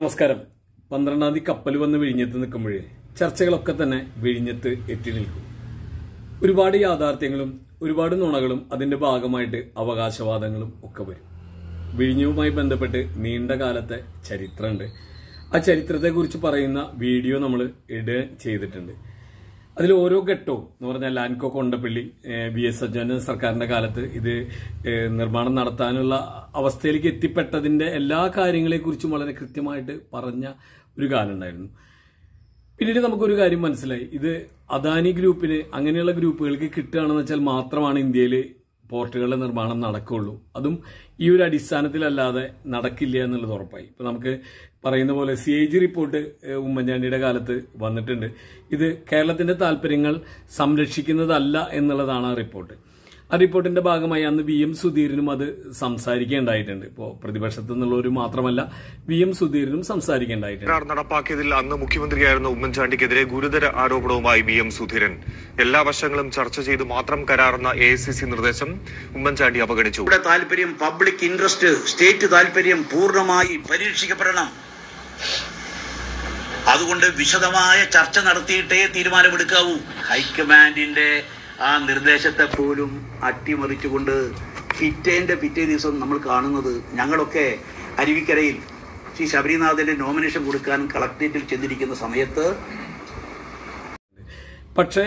നമസ്കാരം. 12-ാം തീയതി കപ്പൽ വന്ന് വിഴിഞ്ഞത്ത് നിൽക്കുമ്പോഴേ ചർച്ചകളൊക്കെ തന്നെ വിഴിഞ്ഞത്ത് എത്തി നിൽക്കും. ഒരുപാട് യാഥാർത്ഥ്യങ്ങളും ഒരുപാട് നുണകളും അതിന്റെ ഭാഗമായിട്ട് അവകാശവാദങ്ങളും ഒക്കെ വരും. വിഴിഞ്ഞവുമായി ബന്ധപ്പെട്ട് നീണ്ട കാലത്തെ ചരിത്രമുണ്ട്. ആ ചരിത്രത്തെക്കുറിച്ച് പറയുന്ന വീഡിയോ നമ്മൾ ഇടുകയും ചെയ്തിട്ടുണ്ട്. അതിൽ ഓരോ ഘട്ടവും എന്ന് പറഞ്ഞാൽ ലാൻകോ കൊണ്ടപ്പള്ളി VS സജ്ജന സർക്കാരിന്റെ കാലത്ത് ഇത് നിർമ്മാണം നടത്താനുള്ള അവസ്ഥയിലേക്ക് എത്തിപ്പെട്ടതിന്റെ എല്ലാ കാര്യങ്ങളെക്കുറിച്ചും വളരെ കൃത്യമായിട്ട് പറഞ്ഞ ഒരു കാലം ഉണ്ടായിരുന്നു. പിന്നീട് നമുക്കൊരു കാര്യം മനസ്സിലായി, ഇത് അദാനി ഗ്രൂപ്പിന് അങ്ങനെയുള്ള ഗ്രൂപ്പുകൾക്ക് കിട്ടുകയാണെന്ന് വെച്ചാൽ മാത്രമാണ് ഇന്ത്യയിൽ പോർട്ടുകളുടെ നിർമ്മാണം നടക്കുകയുള്ളൂ. അതും ഈ ഒരു അടിസ്ഥാനത്തിലല്ലാതെ നടക്കില്ല എന്നുള്ളത് ഉറപ്പായി. ഇപ്പൊ നമുക്ക് പറയുന്ന പോലെ CAG റിപ്പോർട്ട് ഉമ്മൻചാണ്ടിയുടെ കാലത്ത് വന്നിട്ടുണ്ട്. ഇത് കേരളത്തിന്റെ താല്പര്യങ്ങൾ സംരക്ഷിക്കുന്നതല്ല എന്നുള്ളതാണ് ആ റിപ്പോർട്ട്. ആ റിപ്പോർട്ടിന്റെ ഭാഗമായി അന്ന് VM സുധീരനും അത് സംസാരിക്കേണ്ടായിട്ടുണ്ട്. ഇപ്പോൾ പ്രതിപക്ഷത്തു നിന്നുള്ളവർ മാത്രമല്ല, VM സുധീരനും സംസാരിക്കേണ്ടായിട്ടുണ്ട്. നടപ്പാക്കിയതിൽ അന്ന് മുഖ്യമന്ത്രിയായിരുന്ന ഉമ്മൻചാണ്ടിക്കെതിരെ ഗുരുതര ആരോപണവുമായി VM സുധീരൻ. എല്ലാ വശങ്ങളും ചർച്ച ചെയ്ത് മാത്രം കരാറുന്ന AICC നിർദ്ദേശം ഉമ്മൻചാണ്ടി അവഗണിച്ചു. ഇവിടെ താല്പര്യം, പബ്ലിക് ഇൻട്രസ്റ്റ്, സ്റ്റേറ്റ് താല്പര്യം പൂർണ്ണമായി പരീക്ഷിക്കപ്പെടണം. അതുകൊണ്ട് വിശദമായ ചർച്ച നടത്തിയിട്ടേ തീരുമാനമെടുക്കാവൂ. ഹൈക്കമാൻഡിന്റെ ആ നിർദ്ദേശത്തെ പോലും അട്ടിമറിച്ചുകൊണ്ട് പിറ്റേ ദിവസം നമ്മൾ കാണുന്നത്, ഞങ്ങളൊക്കെ അരുവിക്കരയിൽ ശ്രീ ശബരിനാഥന്റെ നോമിനേഷൻ കൊടുക്കാൻ കളക്ടറേറ്റിൽ ചെന്നിരിക്കുന്ന സമയത്ത്. പക്ഷേ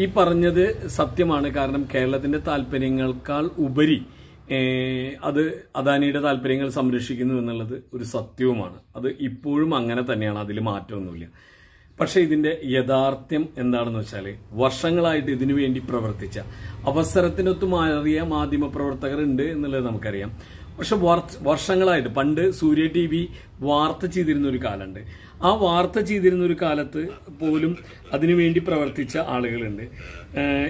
ഈ പറഞ്ഞത് സത്യമാണ്. കാരണം കേരളത്തിന്റെ താല്പര്യങ്ങൾക്കാൾ ഉപരി അത് അദാനിയുടെ താല്പര്യങ്ങൾ സംരക്ഷിക്കുന്നു എന്നുള്ളത് ഒരു സത്യവുമാണ്. അത് ഇപ്പോഴും അങ്ങനെ തന്നെയാണ്, അതിൽ മാറ്റമൊന്നുമില്ല. പക്ഷെ ഇതിന്റെ യഥാർത്ഥ്യം എന്താണെന്ന് വെച്ചാൽ, വർഷങ്ങളായിട്ട് ഇതിനു വേണ്ടി പ്രവർത്തിച്ച അവസരത്തിനൊത്തു മാറിയ മാധ്യമ പ്രവർത്തകർ ഉണ്ട് എന്നുള്ളത് നമുക്കറിയാം. പക്ഷെ വർഷങ്ങളായിട്ട് പണ്ട് സൂര്യ TV വാർത്ത ചെയ്തിരുന്ന ഒരു കാലമുണ്ട്. ആ വാർത്ത ചെയ്തിരുന്ന ഒരു കാലത്ത് പോലും അതിനുവേണ്ടി പ്രവർത്തിച്ച ആളുകളുണ്ട്.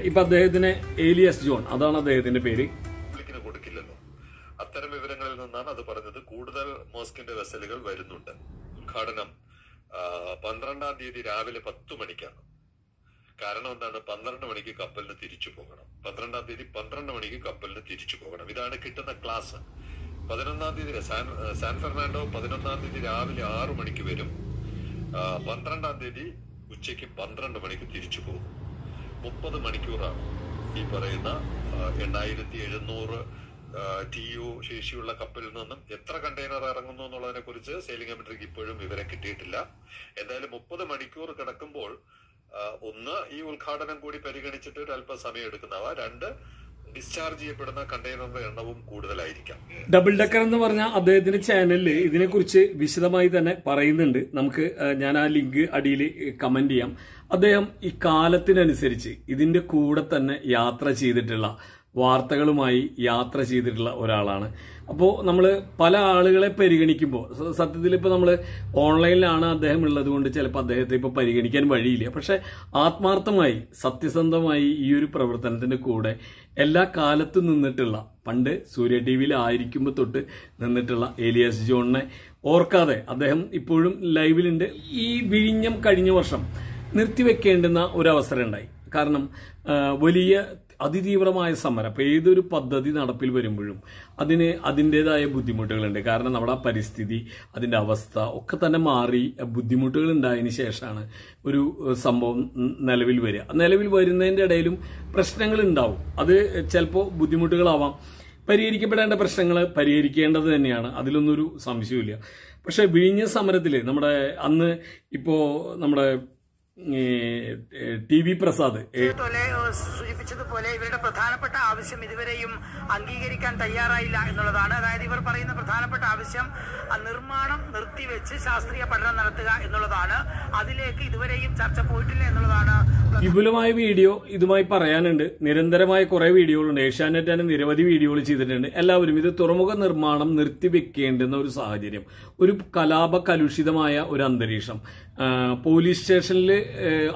ഇപ്പൊ അദ്ദേഹത്തിന് ഏലിയസ് ജോൺ, അതാണ് അദ്ദേഹത്തിന്റെ പേര്. കൊടുക്കില്ലല്ലോ, അത്തരം വിവരങ്ങളിൽ നിന്നാണ് അത് പറഞ്ഞത്. കൂടുതൽ മോസ്കിന്റെ വെസലുകൾ വരുന്നുണ്ട്. ഉദ്ഘാടനം 12-ാം തീയതി രാവിലെ 10 മണിക്കാണ്. കാരണം എന്താണ്? 12 മണിക്ക് കപ്പലിന് തിരിച്ചു പോകണം. 12-ാം തീയതി 12 മണിക്ക് കപ്പലിന് തിരിച്ചു പോകണം. ഇതാണ് കിട്ടുന്ന ക്ലാസ്. 11-ാം തീയതി സാൻ ഫെർണാണ്ടോ 11-ാം തീയതി രാവിലെ 6 മണിക്ക് വരും. 12-ാം തീയതി ഉച്ചയ്ക്ക് 12 മണിക്ക് തിരിച്ചു പോകും. 30 മണിക്കൂറാണ് ഈ പറയുന്ന 8700 TU ശേഷിയുള്ള കപ്പലിൽ നിന്നും എത്ര കണ്ടെയ്നർ ഇറങ്ങുന്നു എന്നുള്ളതിനെ കുറിച്ച് സെയിലിംഗ് കമ്മിറ്റിക്ക് ഇപ്പോഴും വിവരം കിട്ടിയിട്ടില്ല. എന്തായാലും 30 മണിക്കൂർ കിടക്കുമ്പോൾ ഒന്ന്, ഈ ഉദ്ഘാടനം കൂടി പരിഗണിച്ചിട്ട് ഒരു അല്പസമയം എടുക്കുന്നവ, 2, ഡിസ്ചാർജ് ചെയ്യപ്പെടുന്ന കണ്ടെയ്നറിന്റെ എണ്ണവും കൂടുതലായിരിക്കാം. ഡബിൾ ഡക്കർ എന്ന് പറഞ്ഞ അദ്ദേഹത്തിന്റെ ചാനലിൽ ഇതിനെക്കുറിച്ച് വിശദമായി തന്നെ പറയുന്നുണ്ട്. ഞാൻ ആ ലിങ്ക് അടിയിൽ കമന്റ് ചെയ്യാം. അദ്ദേഹം ഈ കാലത്തിനനുസരിച്ച് ഇതിന്റെ കൂടെ തന്നെ യാത്ര ചെയ്തിട്ടുള്ള, വാർത്തകളുമായി യാത്ര ചെയ്തിട്ടുള്ള ഒരാളാണ്. അപ്പോൾ നമ്മൾ പല ആളുകളെ പരിഗണിക്കുമ്പോൾ, സത്യത്തിൽ ഇപ്പോൾ നമ്മൾ ഓൺലൈനിലാണ് അദ്ദേഹം ഉള്ളത് കൊണ്ട് ചിലപ്പോൾ അദ്ദേഹത്തെ ഇപ്പോൾ പരിഗണിക്കാൻ വഴിയില്ല. പക്ഷെ ആത്മാർത്ഥമായി സത്യസന്ധമായി ഈ ഒരു പ്രവർത്തനത്തിന്റെ കൂടെ എല്ലാ കാലത്തും നിന്നിട്ടുള്ള, പണ്ട് സൂര്യ TVയിൽ ആയിരിക്കുമ്പോൾ തൊട്ട് നിന്നിട്ടുള്ള ഏലിയസ് ജോണിനെ ഓർക്കാതെ അദ്ദേഹം ഇപ്പോഴും ലൈവിലുണ്ട്. ഈ വിഴിഞ്ഞം കഴിഞ്ഞ വർഷം നിർത്തിവെക്കേണ്ടുന്ന ഒരു അവസരം ഉണ്ടായി. കാരണം വലിയ അതിതീവ്രമായ സമരം. അപ്പൊ ഏതൊരു പദ്ധതി നടപ്പിൽ വരുമ്പോഴും അതിന് അതിൻ്റെതായ ബുദ്ധിമുട്ടുകളുണ്ട്. കാരണം നമ്മുടെ പരിസ്ഥിതി, അതിന്റെ അവസ്ഥ ഒക്കെ തന്നെ മാറി ബുദ്ധിമുട്ടുകൾ ഉണ്ടായതിനു ശേഷമാണ് ഒരു സംഭവം നിലവിൽ വരിക. നിലവിൽ വരുന്നതിന്റെ ഇടയിലും പ്രശ്നങ്ങൾ ഉണ്ടാവും. അത് ചിലപ്പോൾ ബുദ്ധിമുട്ടുകളാവാം. പരിഹരിക്കപ്പെടേണ്ട പ്രശ്നങ്ങൾ പരിഹരിക്കേണ്ടത് തന്നെയാണ്, അതിലൊന്നൊരു സംശയമില്ല. പക്ഷെ വിഴിഞ്ഞ സമരത്തിൽ അന്ന് ഇപ്പോ നമ്മുടെ TV പ്രസാദ് സൂചിപ്പിച്ചതുപോലെ ഇവരുടെ പ്രധാനപ്പെട്ട ആവശ്യം ഇതുവരെയും അംഗീകരിക്കാൻ തയ്യാറായില്ല എന്നുള്ളതാണ്. അതായത് ഇവർ പറയുന്ന പ്രധാനപ്പെട്ട ആവശ്യം നിർമ്മാണം നിർത്തിവെച്ച് ശാസ്ത്രീയ പഠനം നടത്തുക എന്നുള്ളതാണ്. അതിലേക്ക് ഇതുവരെയും ചർച്ച പോയിട്ടില്ല എന്നുള്ളതാണ്. വിപുലമായ വീഡിയോ ഇതുമായി പറയാനുണ്ട്. നിരന്തരമായ കുറെ വീഡിയോകളുണ്ട്. ഏഷ്യാനെറ്റ് തന്നെ നിരവധി വീഡിയോകൾ ചെയ്തിട്ടുണ്ട്. എല്ലാവരും ഇത് തുറമുഖ നിർമ്മാണം നിർത്തിവെക്കേണ്ടുന്ന ഒരു സാഹചര്യം, ഒരു കലാപ കലുഷിതമായ ഒരു അന്തരീക്ഷം, പോലീസ് സ്റ്റേഷനിൽ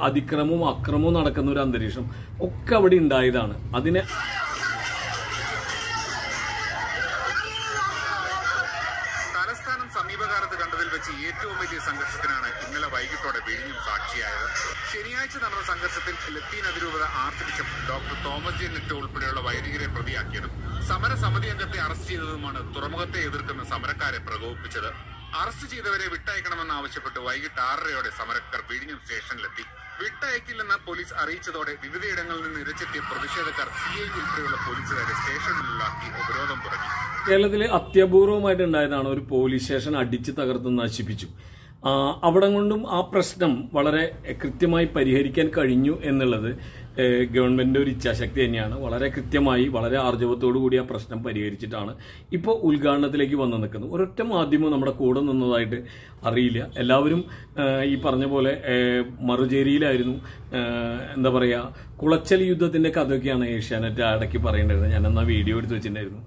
അതിക്രമവും അക്രമവും നടക്കുന്ന ഒരു അന്തരീക്ഷം ഒക്കെ അവിടെ ഉണ്ടായതാണ്. അതിനെ തലസ്ഥാനം സമീപകാലത്ത് കണ്ടതിൽ വെച്ച് ഏറ്റവും വലിയ സംഘർഷത്തിനാണ് ഇന്നലെ വൈകിട്ടോടെ വിഴിഞ്ഞം സാക്ഷിയായത്. ശനിയാഴ്ച നടന്ന സംഘർഷത്തിൽ ലത്തീൻ അതിരൂപത arch bishop doctor Thomas J net ഉൾപ്പെടെയുള്ള വൈദികരെ പ്രതിയാക്കിയതും സമരസമിതി അംഗത്തെ അറസ്റ്റ് ചെയ്തതുമാണ് തുറമുഖത്തെ എതിർക്കുന്ന സമരക്കാരെ പ്രകോപിപ്പിച്ചത്. അറസ്റ്റ് ചെയ്തവരെ വിട്ടയക്കണമെന്നാവശ്യപ്പെട്ട് വൈകിട്ട് 6:30 സമരക്കാർ വിഴിഞ്ഞം സ്റ്റേഷനിലെത്തി. വിട്ടയക്കില്ലെന്ന് പോലീസ് അറിയിച്ചതോടെ വിവിധയിടങ്ങളിൽ നിന്ന് ഇരച്ചെത്തിയ പ്രതിഷേധക്കാർ CID ഉൾപ്പെടെയുള്ള പോലീസുകാരെ സ്റ്റേഷനിലാക്കി ഉപരോധം തുടങ്ങി. കേരളത്തിൽ അത്യപൂർവമായിട്ടുണ്ടായതാണ് ഒരു പോലീസ് സ്റ്റേഷൻ അടിച്ചു തകർത്ത് നശിപ്പിച്ചു. അവിടെ കൊണ്ടും ആ പ്രശ്നം വളരെ കൃത്യമായി പരിഹരിക്കാൻ കഴിഞ്ഞു എന്നുള്ളത് ഗവൺമെന്റിന്റെ ഒരു ഇച്ഛാശക്തി തന്നെയാണ്. വളരെ കൃത്യമായി വളരെ ആർജവത്തോടു കൂടി ആ പ്രശ്നം പരിഹരിച്ചിട്ടാണ് ഇപ്പോൾ ഉദ്ഘാടനത്തിലേക്ക് വന്നു നിൽക്കുന്നത്. ഒരൊറ്റ മാധ്യമം നമ്മുടെ കൂടെ നിന്നതായിട്ട് അറിയില്ല. എല്ലാവരും ഈ പറഞ്ഞ പോലെ മറുചേരിയിലായിരുന്നു. എന്താ പറയുക, കുളച്ചൽ യുദ്ധത്തിന്റെ കഥയൊക്കെയാണ് ഏഷ്യാനെറ്റ് ഇടയ്ക്ക് പറയേണ്ടത്. ഞാൻ എന്നാ വീഡിയോ എടുത്ത് വെച്ചിട്ടുണ്ടായിരുന്നു.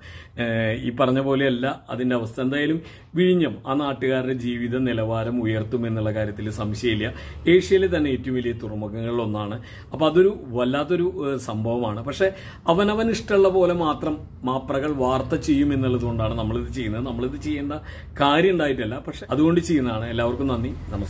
ഈ പറഞ്ഞ പോലെയല്ല അതിന്റെ അവസ്ഥ. എന്തായാലും വിഴിഞ്ഞം ആ നാട്ടുകാരുടെ ജീവിത നിലവാരം ഉയർത്തും എന്നുള്ള കാര്യത്തിൽ സംശയമില്ല. ഏഷ്യയിലെ തന്നെ ഏറ്റവും വലിയ തുറമുഖങ്ങളിൽ ഒന്നാണ്. അപ്പൊ അതൊരു വല്ലാത്തൊരു സംഭവമാണ്. പക്ഷെ അവനവൻ ഇഷ്ടമുള്ള പോലെ മാത്രം മാപ്രകൾ വാർത്ത ചെയ്യും എന്നുള്ളത് കൊണ്ടാണ് നമ്മളിത് ചെയ്യുന്നത്. നമ്മളിത് ചെയ്യേണ്ട കാര്യം ഉണ്ടായിട്ടല്ല, പക്ഷെ അതുകൊണ്ട് ചെയ്യുന്നതാണ്. എല്ലാവർക്കും നന്ദി, നമസ്കാരം.